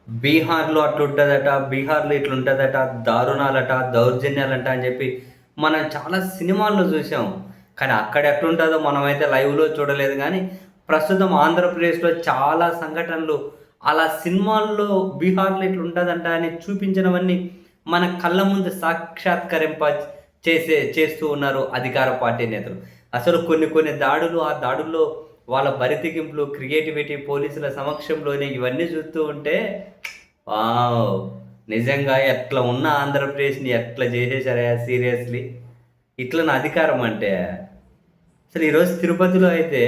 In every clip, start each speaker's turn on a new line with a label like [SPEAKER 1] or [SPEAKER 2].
[SPEAKER 1] బీహార్‌లో అట్లుంటదట, బీహార్‌లో ఇట్లుంటదట, దారుణాలట, దౌర్జన్యాలంట అని చెప్పి మనం చాలా సినిమాల్లో చూసాం. కానీ అక్కడ ఎట్లుంటదో మనమైతే లైవ్‌లో చూడలేదు గానీ, ప్రస్తుతం ఆంధ్రప్రదేశ్‌లో చాలా సంఘటనలు అలా సినిమాల్లో బీహార్‌లో ఇట్లుంటదంట అని చూపించినవన్నీ మన కళ్ళ ముందు చేస్తూ ఉన్నారు అధికార పార్టీ నేతలు. అసలు కొన్ని కొన్ని దాడులు, ఆ దాడుల్లో వాళ్ళ బరితెగింపులు, క్రియేటివిటీ, పోలీసుల సమక్షంలోనే ఇవన్నీ చూస్తూ ఉంటే వావ్! నిజంగా ఎట్లా ఉన్న ఆంధ్రప్రదేశ్‌ని ఎట్లా చేసేసారయ్యా సీరియస్‌లీ. ఇట్లనా అధికారం అంటే. అసలు ఈరోజు తిరుపతిలో అయితే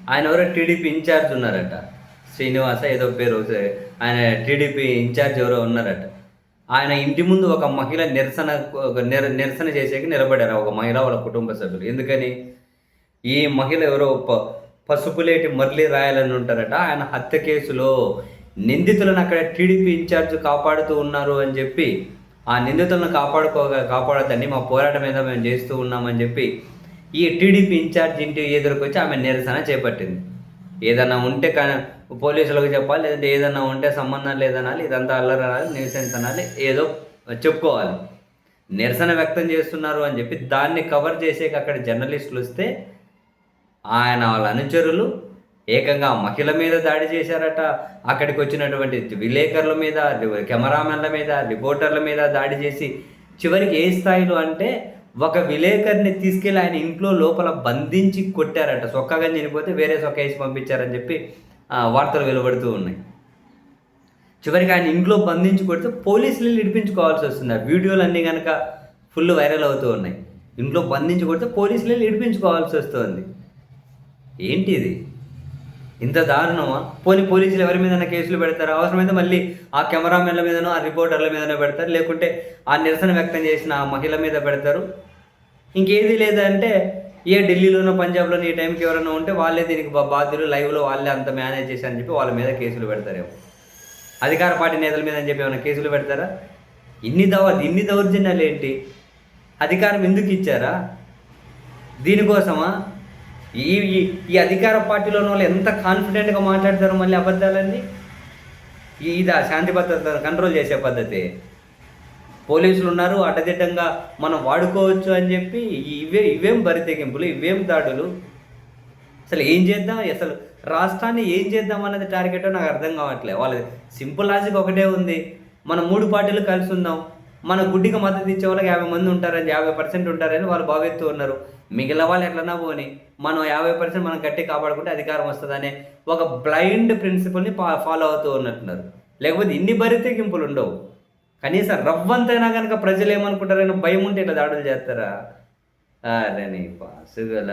[SPEAKER 1] ఆయన ఎవరో టీడీపీ ఇన్‌చార్జ్ ఉన్నారట. శ్రీనివాస ఏదో పేరు ఆయన టీడీపీ ఇన్‌చార్జ్ ఎవరో ఉన్నారట. ఆయన ఇంటి ముందు ఒక మహిళ నిరసన చేసేకి నిలబడారు. ఒక మహిళ వాళ్ళ కుటుంబ సభ్యులు. ఎందుకని? ఈ మహిళ ఎవరో పసుపులేటి మురళీ రాయలని ఉంటారట. ఆయన హత్య కేసులో నిందితులను అక్కడ టీడీపీ ఇన్ఛార్జ్ కాపాడుతూ ఉన్నారు అని చెప్పి, ఆ నిందితులను కాపాడొద్దని మా పోరాటం ఏదో మేము చేస్తూ ఉన్నామని చెప్పి, ఈ టీడీపీ ఇన్ఛార్జ్ ఇంటి ఎదురుకొచ్చి ఆమె నిరసన చేపట్టింది. ఏదన్నా ఉంటే పోలీసులకు చెప్పాలి, లేదంటే ఏదన్నా ఉంటే సంబంధం లేదనాలి, ఇదంతా అల్లరనాలి, నిరసించనాలి, ఏదో చెప్పుకోవాలి. నిరసన వ్యక్తం చేస్తున్నారు అని చెప్పి దాన్ని కవర్ చేసేకి అక్కడ జర్నలిస్టులు వస్తే ఆయన వాళ్ళ అనుచరులు ఏకంగా మహిళ మీద దాడి చేశారట. అక్కడికి వచ్చినటువంటి విలేకరుల మీద, కెమెరామెన్ల మీద, రిపోర్టర్ల మీద దాడి చేసి చివరికి ఏ స్థాయిలో అంటే ఒక విలేకరిని తీసుకెళ్ళి ఆయన ఇంట్లో లోపల బంధించి కొట్టారట. సొక్కగా చనిపోతే వేరే సొక్క వేసి పంపించారని చెప్పి వార్తలు వెలువడుతూ ఉన్నాయి. చివరికి ఆయన ఇంట్లో బంధించి కొడితే పోలీసులు ఇడిపించుకోవాల్సి వస్తుంది. ఆ వీడియోలన్నీ కనుక ఫుల్ వైరల్ అవుతూ ఉన్నాయి. ఇంట్లో బంధించి కొడితే పోలీసులు ఇడిపించుకోవాల్సి వస్తుంది. ఏంటి ఇది? ఇంత దారుణమా? పోలీసులు ఎవరి మీదైనా కేసులు పెడతారు. అవసరమైతే మళ్ళీ ఆ కెమెరామెన్ల మీదనో, ఆ రిపోర్టర్ల మీదనో పెడతారు. లేకుంటే ఆ నిరసన వ్యక్తం చేసిన ఆ మహిళ మీద పెడతారు. ఇంకేది లేదంటే ఢిల్లీలోనో, పంజాబ్‌లోనో ఈ టైంకి ఎవరైనా ఉంటే వాళ్ళే దీనికి బాధ్యులు, లైవ్‌లో వాళ్ళే అంత మేనేజ్ చేశారని చెప్పి వాళ్ళ మీద కేసులు పెడతారేమో. అధికార పార్టీ నేతల మీద అని చెప్పి ఏమైనా కేసులు పెడతారా? ఇన్ని దౌర్జన్యాలు ఏంటి? అధికారం ఎందుకు ఇచ్చారా? దీనికోసమా? ఈ ఈ అధికార పార్టీలో ఉన్న వాళ్ళు ఎంత కాన్ఫిడెంట్‌గా మాట్లాడతారో మళ్ళీ అబద్ధాలన్నీ. ఇదా శాంతి భద్రతను కంట్రోల్ చేసే పద్ధతి? పోలీసులు ఉన్నారు, అడ్డదిడ్డంగా మనం వాడుకోవచ్చు అని చెప్పి ఇవేం బరితెగింపులు, ఇవేం దాడులు? అసలు ఏం చేద్దాం? అసలు రాష్ట్రాన్ని ఏం చేద్దాం అన్నది టార్గెటో నాకు అర్థం కావట్లేదు. వాళ్ళది సింపుల్ లాజిక్ ఒకటే ఉంది. మనం 3 పార్టీలు కలిసి ఉందాం. మన గుడ్డికి మద్దతు ఇచ్చే వాళ్ళకి 50 మంది ఉంటారని, 50% ఉంటారని వాళ్ళు భావిస్తూ ఉన్నారు. మిగిలిన వాళ్ళు ఎట్లన్నా పోని, మనం 50% మనం గట్టి కాపాడుకుంటే అధికారం వస్తుందనే ఒక బ్లైండ్ ప్రిన్సిపల్ని ఫాలో అవుతూ ఉన్నట్టున్నారు. లేకపోతే ఇన్ని బరితెగింపులు ఉండవు. కనీసం రవ్వంతైనా కనుక ప్రజలు ఏమనుకుంటారని భయం ఉంటే ఇట్లా దాడులు చేస్తారా? అరే నీ పాసుగల